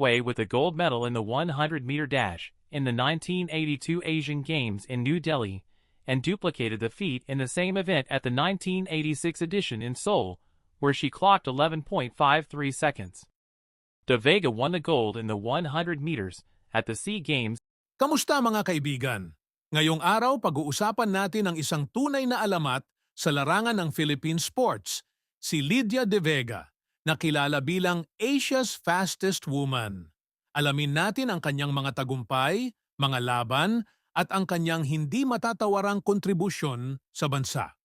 Way with a gold medal in the 100-meter dash in the 1982 Asian Games in New Delhi, and duplicated the feat in the same event at the 1986 edition in Seoul, where she clocked 11.53 seconds. De Vega won the gold in the 100 meters at the SEA Games. Kamusta mga kaibigan? Ngayong araw pag-uusapan natin ang isang tunay na alamat sa larangan ng Philippine sports, si Lydia De Vega, na kilala bilang Asia's fastest woman. Alamin natin ang kanyang mga tagumpay, mga laban, at ang kanyang hindi matatawarang kontribusyon sa bansa.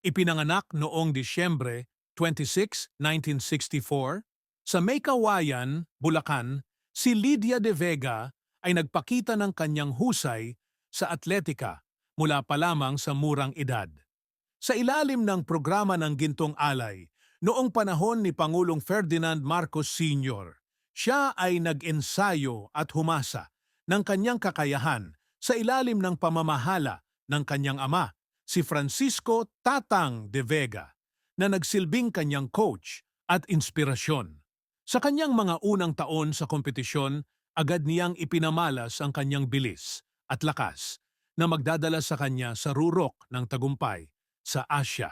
Ipinanganak noong Disyembre 26, 1964, sa May Kawayan, Bulacan, si Lydia De Vega ay nagpakita ng kanyang husay sa atletika mula pa lamang sa murang edad. Sa ilalim ng programa ng Gintong Alay, noong panahon ni Pangulong Ferdinand Marcos Sr., siya ay nag-ensayo at humasa ng kanyang kakayahan sa ilalim ng pamamahala ng kanyang ama, si Francisco Tatang De Vega, na nagsilbing kanyang coach at inspirasyon. Sa kanyang mga unang taon sa kompetisyon, agad niyang ipinamalas ang kanyang bilis at lakas na magdadala sa kanya sa rurok ng tagumpay sa Asya.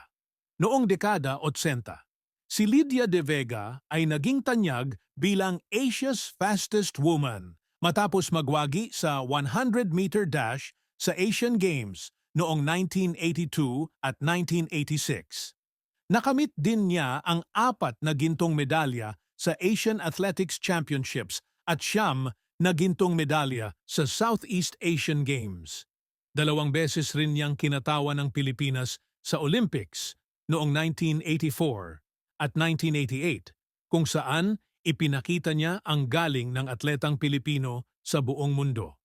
Noong dekada 80, si Lydia De Vega ay naging tanyag bilang Asia's fastest woman matapos magwagi sa 100-meter dash sa Asian Games noong 1982 at 1986. Nakamit din niya ang 4 na gintong medalya sa Asian Athletics Championships at 9 na gintong medalya sa Southeast Asian Games. 2 beses rin niyang kinatawan ng Pilipinas sa Olympics noong 1984 at 1988, kung saan ipinakita niya ang galing ng atletang Pilipino sa buong mundo.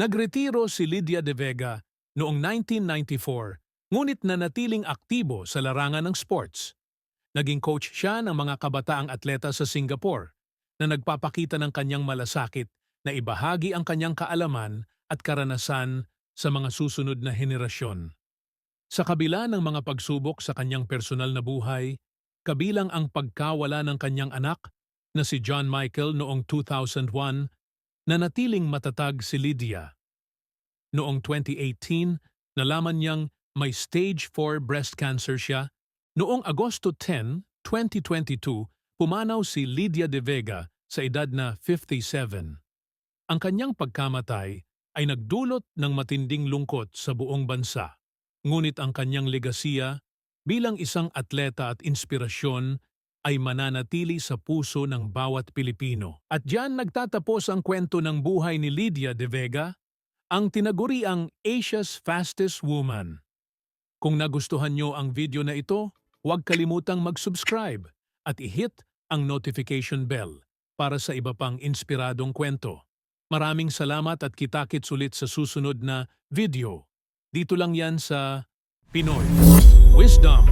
Nagretiro si Lydia De Vega noong 1994, ngunit nanatiling aktibo sa larangan ng sports. Naging coach siya ng mga kabataang atleta sa Singapore na nagpapakita ng kanyang malasakit na ibahagi ang kanyang kaalaman at karanasan sa mga susunod na henerasyon. Sa kabila ng mga pagsubok sa kanyang personal na buhay, kabilang ang pagkawala ng kanyang anak na si John Michael noong 2001, nanatiling matatag si Lydia. Noong 2018, nalaman niyang may stage 4 breast cancer siya. Noong Agosto 10, 2022, pumanaw si Lydia De Vega sa edad na 57. Ang kanyang pagkamatay ay nagdulot ng matinding lungkot sa buong bansa. Ngunit ang kanyang legasiya bilang isang atleta at inspirasyon ay mananatili sa puso ng bawat Pilipino. At diyan nagtatapos ang kwento ng buhay ni Lydia De Vega, ang tinaguriang Asia's fastest woman. Kung nagustuhan nyo ang video na ito, huwag kalimutang mag-subscribe at i-hit ang notification bell para sa iba pang inspiradong kwento. Maraming salamat at kita-kits ulit sa susunod na video. Dito lang yan sa Pinoy Wisdom.